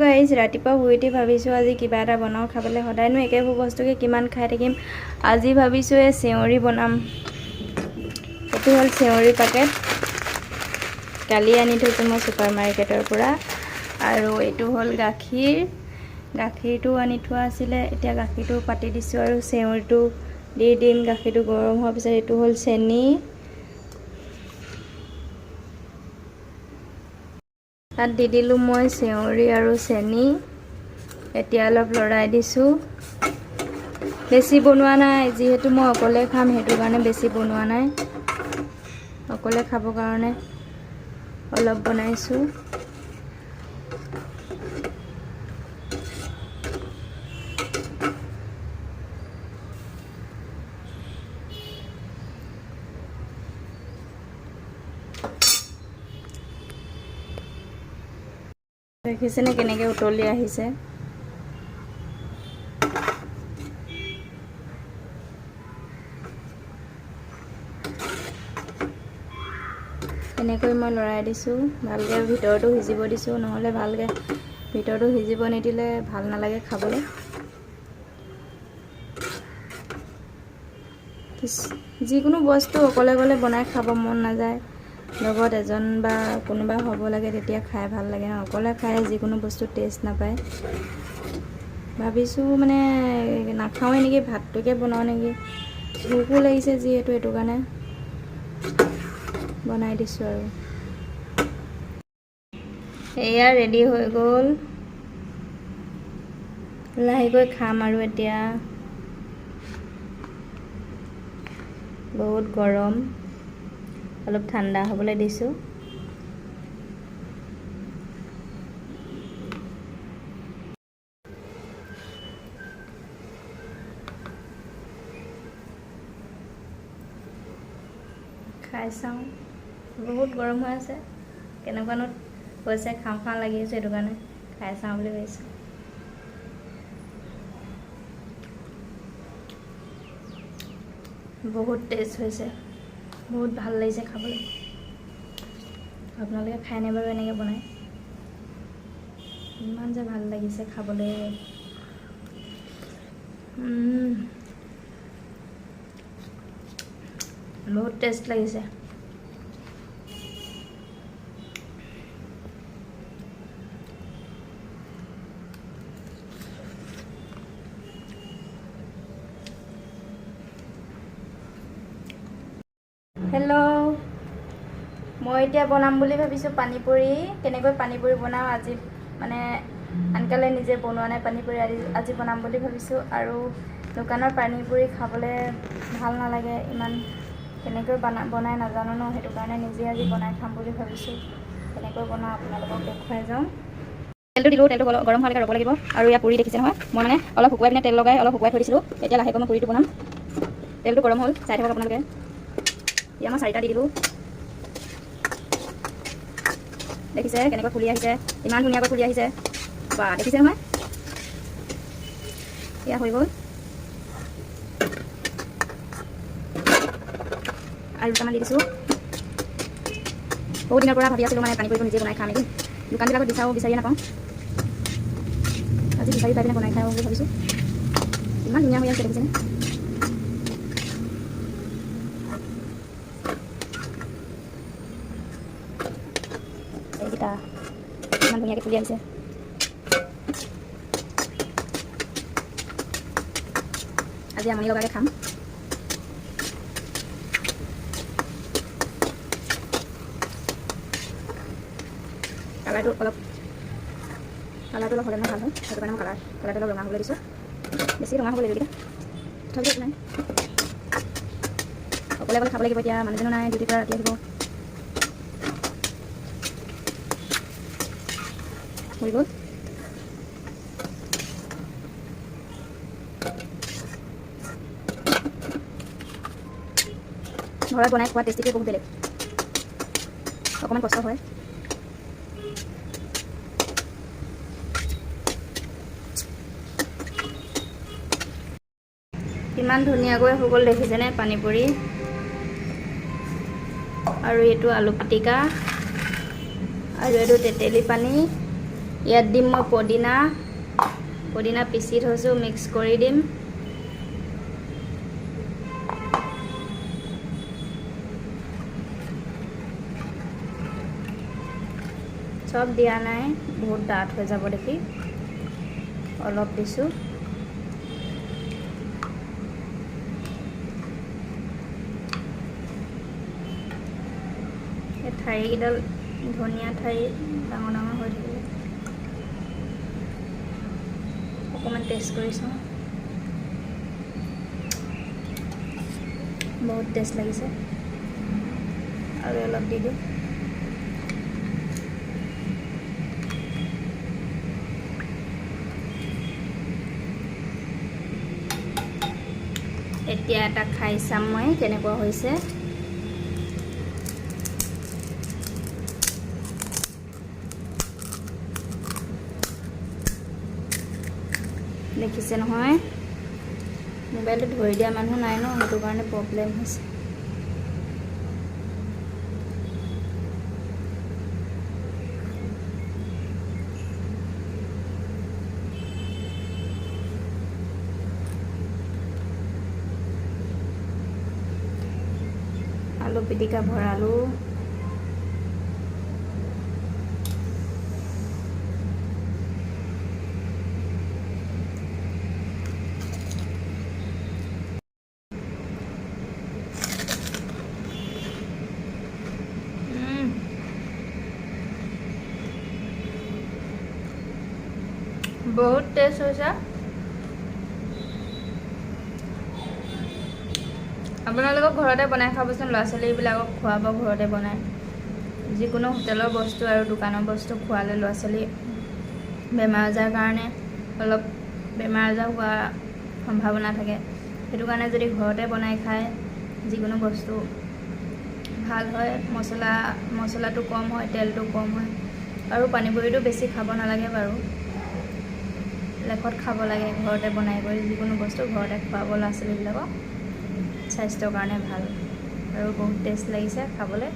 Guys ৰাতিপুৱা শুই উঠি ভাবিছোঁ আজি কিবা এটা বনাওঁ খাবলৈ। সদায়নো একেবোৰ বস্তুকে কিমান খাই থাকিম। আজি ভাবিছোঁ এই চেউৰি বনাম। এইটো হ'ল চেউৰি পেকেট, কালি আনি থৈছোঁ মই ছুপাৰ মাৰ্কেটৰ পৰা। আৰু এইটো হ'ল গাখীৰ, গাখীৰটো আনি থোৱা আছিলে। এতিয়া গাখীৰটো পাতি দিছোঁ আৰু চেউৰিটো দি দিম। গাখীৰটো গৰম হোৱাৰ পিছত এইটো হ'ল চেনি, তাত দি দিলোঁ মই চেউৰি আৰু চেনি। এতিয়া অলপ লৰাই দিছোঁ। বেছি বনোৱা নাই, যিহেতু মই অকলে খাম সেইটো কাৰণে বেছি বনোৱা নাই। অকলে খাবৰ কাৰণে অলপ বনাইছোঁ। দেখিছেনে কেনেকৈ উতলি আহিছে। এনেকৈ মই লৰাই দিছোঁ, ভালকৈ ভিতৰতো সিজিব দিছোঁ, নহ'লে ভালকৈ ভিতৰতো সিজিব নিদিলে ভাল নালাগে খাবলৈ। যিকোনো বস্তু অকলে অকলে বনাই খাব মন নাযায়, লগত এজন বা কোনোবা হ'ব লাগে, তেতিয়া খাই ভাল লাগে। অকলে খাই যিকোনো বস্তু টেষ্ট নাপায়। ভাবিছোঁ মানে নাখাওঁৱে নেকি, ভাতটোকে বনাওঁ নেকি। ভোকো লাগিছে যিহেতু, এইটো কাৰণে বনাই দিছোঁ। আৰু এয়া ৰেডি হৈ গ'ল, লাহেকৈ খাম আৰু এতিয়া। বহুত গৰম, অলপ ঠাণ্ডা হ'বলৈ দিছোঁ। খাই চাওঁ, বহুত গৰম হৈ আছে। কেনেকুৱানো হৈছে, খাওঁ খাওঁ লাগি আছে, সেইটো কাৰণে খাই চাওঁ বুলি ভাবিছোঁ। বহুত টেষ্ট হৈছে, বহুত ভাল লাগিছে খাবলৈ। আপোনালোকে খায়নে বাৰু এনেকৈ বনাই? ইমান যে ভাল লাগিছে খাবলৈ। বহুত টেষ্ট লাগিছে। হেল্ল', মই এতিয়া বনাম বুলি ভাবিছোঁ পানীপুৰি। কেনেকৈ পানীপুৰি বনাওঁ আজি, মানে আনকালে নিজে বনোৱা নাই পানীপুৰি, আজি বনাম বুলি ভাবিছোঁ। আৰু দোকানৰ পানীপুৰি খাবলৈ ভাল নালাগে ইমান, কেনেকৈ বনাই নাজানো ন, সেইটো কাৰণে নিজে আজি বনাই খাম বুলি ভাবিছোঁ। কেনেকৈ বনাওঁ আপোনালোকক দেখুৱাই যাওঁ। তেলটো দিলোঁ, তেলটো গৰম হোৱালৈকে ৰ'ব লাগিব। আৰু ইয়াত পুৰি দেখিছে নহয়, মই মানে অলপ শুকুৱাই পিনে তেল লগাই অলপ শুকুৱাই থৈ দিছিলোঁ। এতিয়া লাহেকৈ মই পুৰিটো বনাম। তেলটো গৰম হ'ল, চাই থাকক আপোনালোকে। এতিয়া মই 4টা দি দিলোঁ। দেখিছে কেনেকৈ ফুলি আহিছে, ইমান ধুনীয়াকৈ ফুলি আহিছে। বা দেখিছে নহয়, এয়া হৈ গ'ল। আৰু দুটামান দি দিছোঁ। বহুত দিনৰ পৰা ভাবি আছিলোঁ মানে পানীপুৰিটো নিজে বনাই খাম নেকি। দোকানবিলাকত বিচাৰিয়ে নাপাওঁ। আজি বিচাৰি পাই পিনে বনাই খাওঁ বুলি ভাবিছোঁ। ইমান ধুনীয়া হৈ আছে, দেখিছেনে? এইকেইটা ইমান ধুনীয়াকৈ ফুলি আহিছে। আজি আমনি লগাকৈ খাম। কালাৰটো অলপ হ'লে মানে ভাল হয়, সেইটো কাৰণে মই কালাৰটো অলপ ৰঙা হ'বলৈ দিছোঁ। বেছি ৰঙা হ'ব লাগিব এইকেইটা, তথাপিতো একো নাই। অকলে অকলে খাব লাগিব এতিয়া, মানুহজনো নাই, ডিউটিৰ পৰা ৰাতি আহিব। হৈ গ'ল। ঘৰত বনাই খোৱা টেষ্টিটোৱে বহুত বেলেগ, অকণমান কষ্ট হয়। কিমান ধুনীয়াকৈ হৈ গ'ল দেখিছেনে পানীপুৰি। আৰু এইটো আলু পিটিকা, আৰু এইটো তেতেলী পানী। ইয়াত দিম মই পদিনা পিচি থৈছোঁ, মিক্স কৰি দিম। চব দিয়া নাই, বহুত ডাঠ হৈ যাব দেখি, অলপ দিছোঁ। এই ঠাৰিকেইডাল ধনিয়া ঠাৰি ডাঙৰ ডাঙৰ হৈ থাকিলে অকণমান টেষ্ট কৰি চাওঁ। বহুত টেষ্ট লাগিছে, আৰু অলপ দি দিওঁ। এতিয়া এটা খাই চাম মই কেনেকুৱা হৈছে। দেখিছে নহয়, মোবাইলটো ধৰি দিয়া মানুহ নাই ন, সেইটো কাৰণে প্ৰব্লেম হৈছে। আলু পিটিকা ভৰালো। বহুত টেষ্ট হৈছে। আপোনালোকক ঘৰতে বনাই খাবচোন, ল'ৰা ছোৱালীবিলাকক খুৱাব ঘৰতে বনাই। যিকোনো হোটেলৰ বস্তু আৰু দোকানৰ বস্তু খোৱালে ল'ৰা ছোৱালী বেমাৰ আজাৰ কাৰণে অলপ বেমাৰ আজাৰ হোৱাৰ সম্ভাৱনা থাকে। সেইটো কাৰণে যদি ঘৰতে বনাই খায়, যিকোনো বস্তু ভাল হয়, মছলাটো কম হয়, তেলটো কম হয়, আৰু পানীপুৰিটো বেছি খাব নালাগে বাৰু, লেখত খাব লাগে। ঘৰতে বনাই কৰি যিকোনো বস্তু ঘৰতে খুৱাব ল'ৰা ছোৱালীবিলাকক, স্বাস্থ্যৰ কাৰণে ভাল। আৰু বহুত টেষ্ট লাগিছে খাবলৈ।